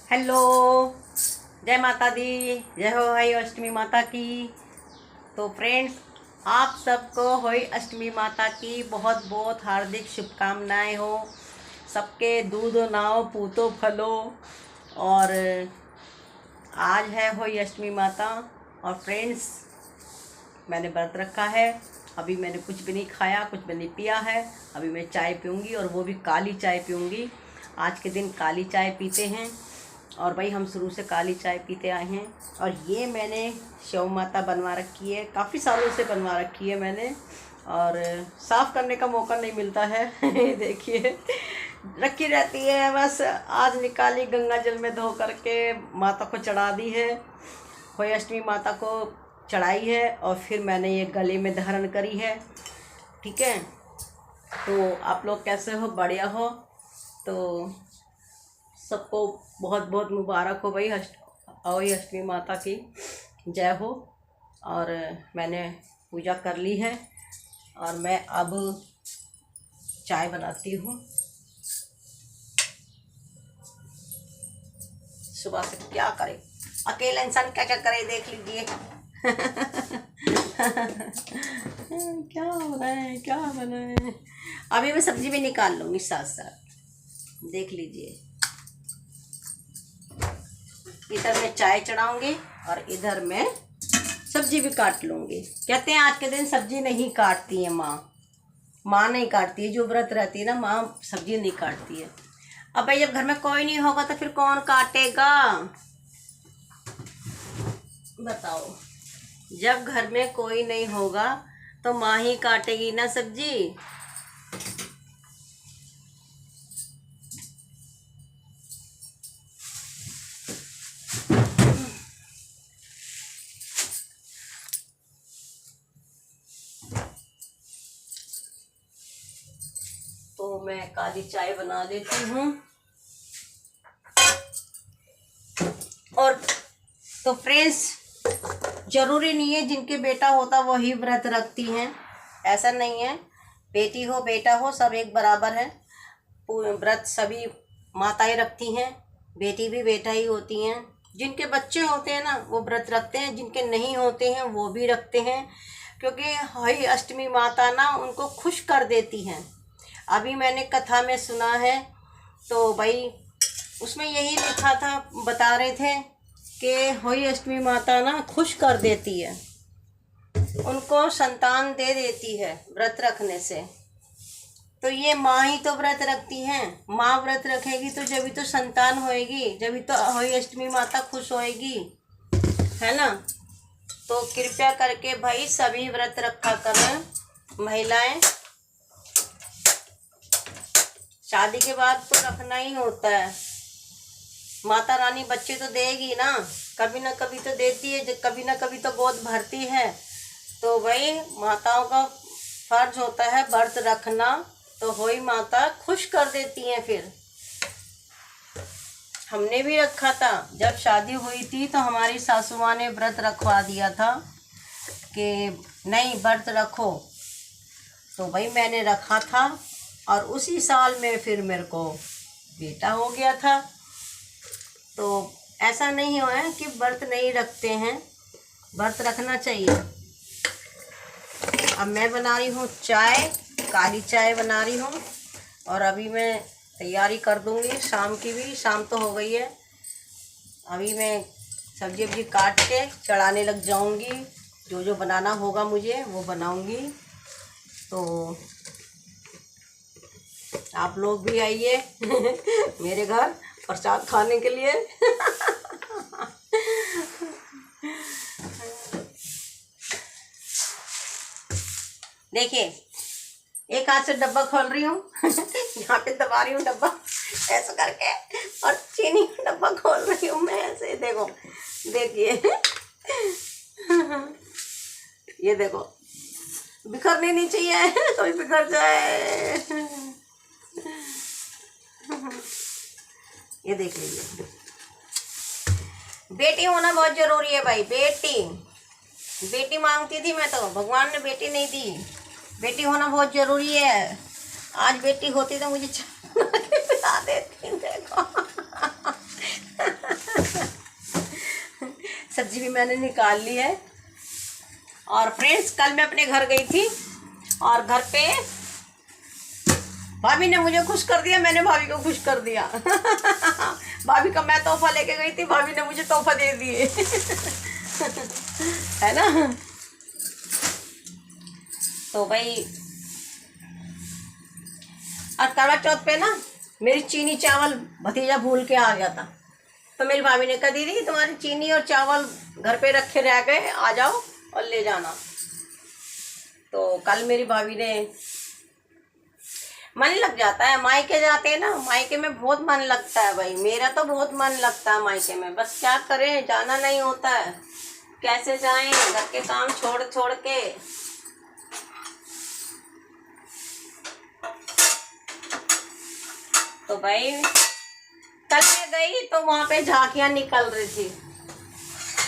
Hello. जय माता दी। जय हो हई अष्टमी माता की। तो फ्रेंड्स, आप सबको होई अष्टमी माता की बहुत बहुत हार्दिक शुभकामनाएं हो। सबके दूधो नाव पूतो फलो। और आज है होई अष्टमी माता। और फ्रेंड्स, मैंने व्रत रखा है। अभी मैंने कुछ भी नहीं खाया, कुछ भी नहीं पिया है। अभी मैं चाय पीऊँगी, और वो भी काली चाय पीऊँगी। आज के दिन काली चाय पीते हैं, और भाई हम शुरू से काली चाय पीते आए हैं। और ये मैंने शिव माता बनवा रखी है, काफ़ी सालों से बनवा रखी है मैंने, और साफ़ करने का मौका नहीं मिलता है। देखिए, रखी रहती है, बस आज निकाली गंगा जल में धो करके माता को चढ़ा दी है। होई अष्टमी माता को चढ़ाई है, और फिर मैंने ये गले में धारण करी है। ठीक है, तो आप लोग कैसे हो? बढ़िया हो? तो सबको बहुत बहुत मुबारक हो भाई। होई अष्टमी माता की जय हो। और मैंने पूजा कर ली है, और मैं अब चाय बनाती हूँ। सुबह से क्या करे, अकेला इंसान क्या क्या करे देख लीजिए। क्या हो रहा है, क्या बना है। अभी मैं सब्जी भी निकाल लूँगी साथ साथ, देख लीजिए। इधर मैं चाय चढ़ाऊंगी, और इधर मैं सब्जी भी काट लूँगी। कहते हैं आज के दिन सब्जी नहीं काटती है माँ। माँ नहीं काटती है, जो व्रत रहती है ना, माँ सब्जी नहीं काटती है। अब भाई जब घर में कोई नहीं होगा तो फिर कौन काटेगा, बताओ। जब घर में कोई नहीं होगा तो माँ ही काटेगी ना सब्जी। तो मैं काली चाय बना लेती हूँ। और तो फ्रेंड्स, जरूरी नहीं है जिनके बेटा होता वही व्रत रखती हैं, ऐसा नहीं है। बेटी हो बेटा हो सब एक बराबर है। व्रत सभी माताएं रखती हैं, बेटी भी बेटा ही होती हैं। जिनके बच्चे होते हैं ना वो व्रत रखते हैं, जिनके नहीं होते हैं वो भी रखते हैं, क्योंकि होई अष्टमी माता ना उनको खुश कर देती हैं। अभी मैंने कथा में सुना है, तो भाई उसमें यही लिखा था, बता रहे थे कि होई अष्टमी माता ना खुश कर देती है, उनको संतान दे देती है व्रत रखने से। तो ये माँ ही तो व्रत रखती हैं। माँ व्रत रखेगी तो जब भी तो संतान होएगी, जब भी तो होई अष्टमी माता खुश होएगी, है ना। तो कृपया करके भाई सभी व्रत रखा करें महिलाएं। शादी के बाद तो रखना ही होता है। माता रानी बच्चे तो देगी ना, कभी ना कभी तो देती है, कभी ना कभी तो गोद भरती है। तो भाई माताओं का फर्ज होता है व्रत रखना। तो होई माता खुश कर देती हैं। फिर हमने भी रखा था, जब शादी हुई थी तो हमारी सासू माँ ने व्रत रखवा दिया था कि नहीं व्रत रखो। तो भाई मैंने रखा था, और उसी साल में फिर मेरे को बेटा हो गया था। तो ऐसा नहीं हुआ है कि व्रत नहीं रखते हैं, व्रत रखना चाहिए। अब मैं बना रही हूँ चाय, काली चाय बना रही हूँ, और अभी मैं तैयारी कर दूँगी शाम की भी। शाम तो हो गई है, अभी मैं सब्जी वब्जी काट के चढ़ाने लग जाऊँगी। जो जो बनाना होगा मुझे वो बनाऊँगी। तो आप लोग भी आइए मेरे घर प्रसाद खाने के लिए। देखिए, एक हाथ से डब्बा खोल रही हूँ यहाँ पे दबा रही हूँ डब्बा ऐसा करके, और चीनी का डब्बा खोल रही हूँ मैं ऐसे। देखो, देखिए ये देखो, बिखरनी नहीं चाहिए तो बिखर जाए। ये देख लीजिए, बेटी होना बहुत जरूरी है भाई। बेटी मांगती थी मैं, तो भगवान ने बेटी नहीं दी। बेटी होना बहुत जरूरी है। आज बेटी होती तो मुझे पिला देती। देखो सब्जी भी मैंने निकाल ली है। और फ्रेंड्स कल मैं अपने घर गई थी और घर पे भाभी ने मुझे खुश कर दिया, मैंने भाभी को खुश कर दिया। भाभी का मैं तोहफा लेके गई थी, भाभी ने मुझे तोहफा दे दिए। है ना। तो भाई और करवा चौथ पे ना मेरी चीनी चावल भतीजा भूल के आ गया था, तो मेरी भाभी ने कहा दीदी तुम्हारी चीनी और चावल घर पे रखे रह गए, आ जाओ और ले जाना। तो कल मेरी भाभी ने, मन लग जाता है मायके जाते हैं ना, मायके में बहुत मन लगता है भाई, मेरा तो बहुत मन लगता है मायके में, बस क्या करें जाना नहीं होता है, कैसे जाएं घर के काम छोड़ छोड़ के। तो भाई कल मैं गई तो वहां पे झांकियां निकल रही थी,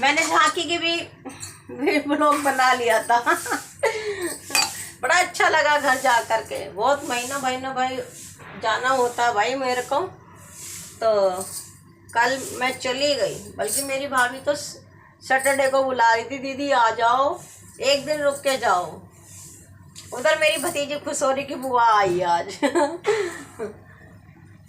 मैंने झांकी की भी ब्लॉग बना लिया था। बड़ा अच्छा लगा घर जा कर के, बहुत महीना भाई जाना होता है भाई मेरे को। तो कल मैं चली गई, बल्कि मेरी भाभी तो सैटरडे को बुला रही थी, दीदी आ जाओ एक दिन रुक के जाओ। उधर मेरी भतीजी खुश हो रही कि बुआ आई आज।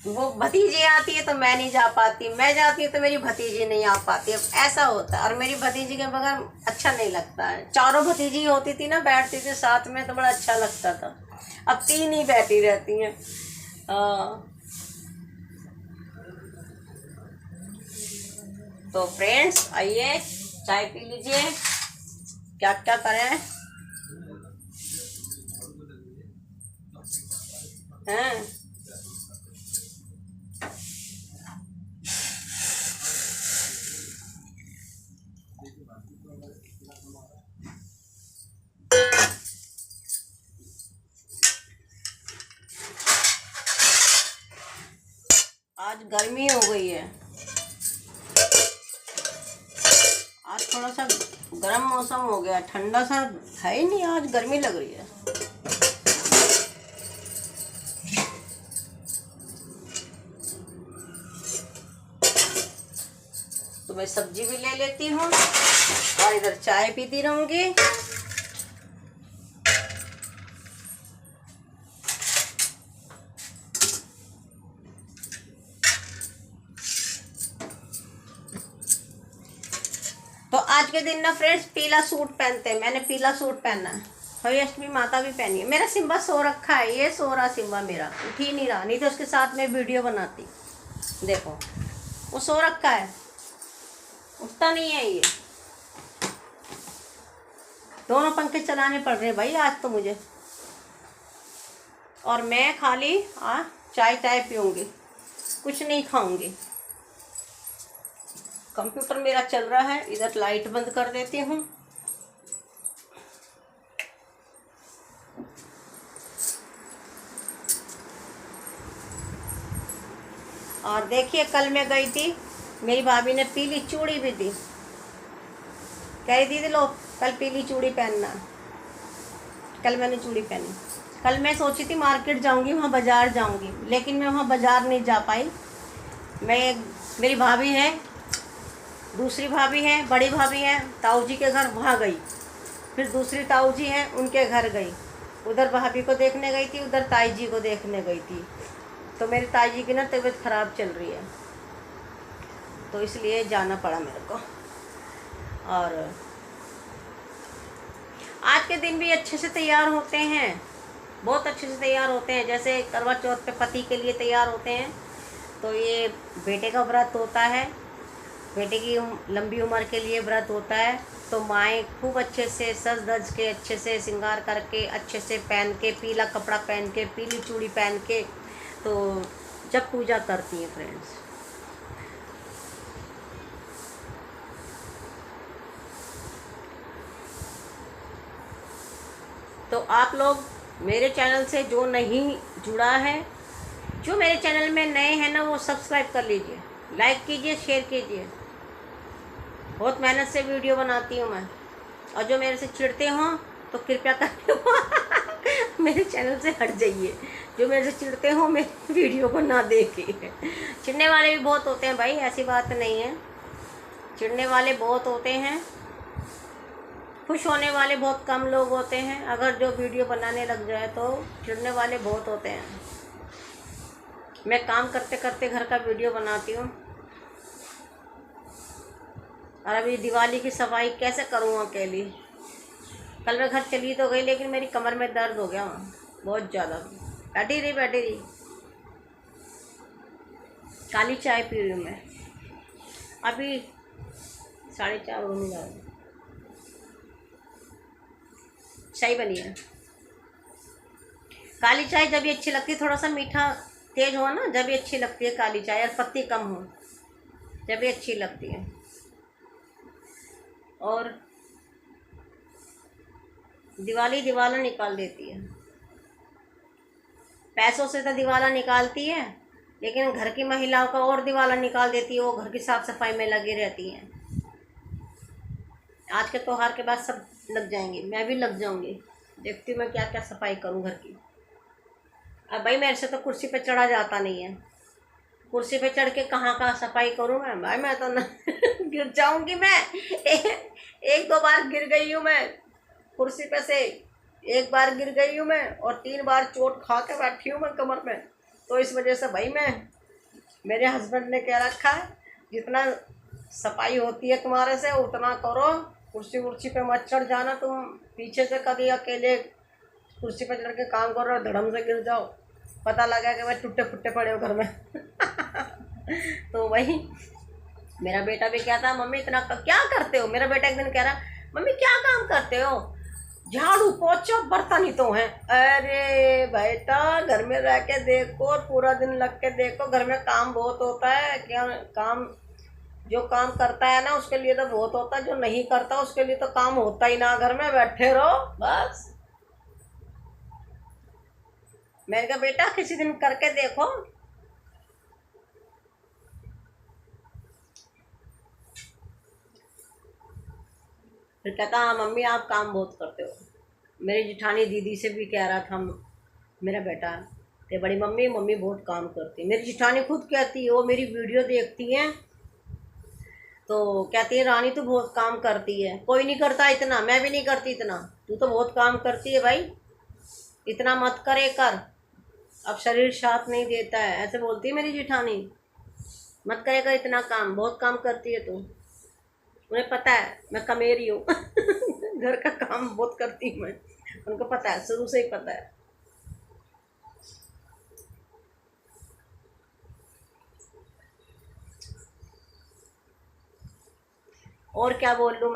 वो भतीजी आती है तो मैं नहीं जा पाती, मैं जाती हूँ तो मेरी भतीजी नहीं आ पाती, अब ऐसा होता है। और मेरी भतीजी के बगैर अच्छा नहीं लगता है, चारों भतीजी होती थी ना, बैठती थी साथ में तो बड़ा अच्छा लगता था, अब 3 ही बैठी रहती हैं। तो फ्रेंड्स आइए चाय पी लीजिए, क्या क्या करें हैं। आज गर्मी हो गई है, आज थोड़ा सा गर्म मौसम हो गया, ठंडा सा है ही नहीं, आज गर्मी लग रही है। तो मैं सब्जी भी ले लेती हूँ और इधर चाय पीती रहूंगी। तो आज के दिन ना फ्रेंड्स पीला सूट पहनते हैं, मैंने पीला सूट पहना है, हरी अष्टमी माता भी पहनी है। मेरा सिम्बा सो रखा है, ये सो रहा सिम्बा मेरा, उठ ही नहीं रहा, नहीं तो उसके साथ में वीडियो बनाती। देखो वो सो रखा है, उठता नहीं है ये। दोनों पंखे चलाने पड़ रहे हैं भाई आज तो मुझे, और मैं खाली चाय पीऊँगी, कुछ नहीं खाऊंगी। कंप्यूटर मेरा चल रहा है, इधर लाइट बंद कर देती हूँ। और देखिए कल मैं गई थी, मेरी भाभी ने पीली चूड़ी भी दी, कह रही दीदी लो कल पीली चूड़ी पहनना। कल मैंने चूड़ी पहनी। कल मैं सोची थी मार्केट जाऊंगी, वहाँ बाज़ार जाऊंगी, लेकिन मैं वहाँ बाज़ार नहीं जा पाई। मेरी भाभी है, दूसरी भाभी है, बड़ी भाभी है, ताऊ जी के घर वहाँ गई, फिर दूसरी ताऊ जी हैं उनके घर गई, उधर भाभी को देखने गई थी, उधर ताई जी को देखने गई थी। तो मेरी ताई जी की ना तबीयत ख़राब चल रही है, तो इसलिए जाना पड़ा मेरे को। और आज के दिन भी अच्छे से तैयार होते हैं, बहुत अच्छे से तैयार होते हैं। जैसे करवा चौथ पे पति के लिए तैयार होते हैं, तो ये बेटे का व्रत होता है, बेटे की लंबी उम्र के लिए व्रत होता है। तो माएँ खूब अच्छे से सज धज के, अच्छे से श्रृंगार करके, अच्छे से पहन के, पीला कपड़ा पहन के, पीली चूड़ी पहन के, तो जब पूजा करती हैं फ्रेंड्स। तो आप लोग मेरे चैनल से जो नहीं जुड़ा है, जो मेरे चैनल में नए हैं ना, वो सब्सक्राइब कर लीजिए, लाइक कीजिए, शेयर कीजिए। बहुत मेहनत से वीडियो बनाती हूँ मैं, और जो मेरे से चिढ़ते हों तो कृपया करके मेरे चैनल से हट जाइए। जो मेरे से चिढ़ते हों मेरे वीडियो को ना देखें। चिढ़ने वाले भी बहुत होते हैं भाई, ऐसी बात नहीं है, चिढ़ने वाले बहुत होते हैं, खुश होने वाले बहुत कम लोग होते हैं। अगर जो वीडियो बनाने लग जाए तो चिढ़ने वाले बहुत होते हैं। मैं काम करते करते घर का वीडियो बनाती हूँ, और अभी दिवाली की सफाई कैसे करूँ अकेली। कल मैं घर चली तो गई, लेकिन मेरी कमर में दर्द हो गया वहाँ बहुत ज़्यादा। बैठी रही काली चाय पी रही हूँ मैं। अभी 4:30 होने जा रही। चाय बनी है। काली चाय जब भी अच्छी लगती है, थोड़ा सा मीठा तेज हो ना, जब भी अच्छी लगती है काली चाय, और पत्ती कम हो जब भी अच्छी लगती है। और दिवाला निकाल देती है। पैसों से तो दिवाला निकालती है, लेकिन घर की महिलाओं का और दिवाला निकाल देती है। वो घर की साफ सफाई में लगी रहती हैं। आज के त्योहार के बाद सब लग जाएंगे, मैं भी लग जाऊंगी। देखती हूँ मैं क्या क्या सफाई करूँ घर की। अब भाई मेरे से तो कुर्सी पे चढ़ा जाता नहीं है। कुर्सी पे चढ़ के कहाँ सफाई करूँ मैं भाई, मैं तो न गिर जाऊंगी मैं। एक दो बार गिर गई हूँ मैं कुर्सी पे से। एक बार गिर गई हूँ मैं, और 3 बार चोट खा के बैठी हूँ मैं कमर में। तो इस वजह से भाई मेरे हस्बैंड ने कह रखा है, जितना सफाई होती है तुम्हारे से उतना करो, कुर्सी वुर्सी पे मत चढ़ जाना। तुम पीछे से कभी अकेले कुर्सी पे चढ़ के काम करो और धड़म से गिर जाओ, पता लगा कि मैं टूटे फुट्टे पड़े हो घर में। तो वही मेरा बेटा भी कहता है, मम्मी इतना क्या करते हो। मेरा बेटा एक दिन कह रहा, मम्मी क्या काम करते हो, झाड़ू पोछा बर्तन ही तो हैं। अरे बेटा घर में रह के देखो और पूरा दिन लग के देखो, घर में काम बहुत होता है। क्या काम, जो काम करता है ना उसके लिए तो बहुत होता है, जो नहीं करता उसके लिए तो काम होता ही ना। घर में बैठे रहो बस। मैंने कहा बेटा किसी दिन करके देखो। फिर कहता हाँ मम्मी आप काम बहुत करते हो। मेरी जिठानी दीदी से भी कह रहा था मेरा बेटा कि बड़ी मम्मी मम्मी बहुत काम करती है। मेरी जिठानी खुद कहती है, वो मेरी वीडियो देखती हैं तो कहती है रानी तू बहुत काम करती है। कोई नहीं करता इतना, मैं भी नहीं करती इतना, तू तो बहुत काम करती है भाई, इतना मत करे कर, अब शरीर साथ नहीं देता है। ऐसे बोलती है मेरी जिठानी, मत करे कर इतना काम, बहुत काम करती है तू। उन्हें पता है मैं कमेरी हूँ। घर का काम बहुत करती हूँ मैं, उनको पता है, शुरू से ही पता है। और क्या बोल लूँ मैं।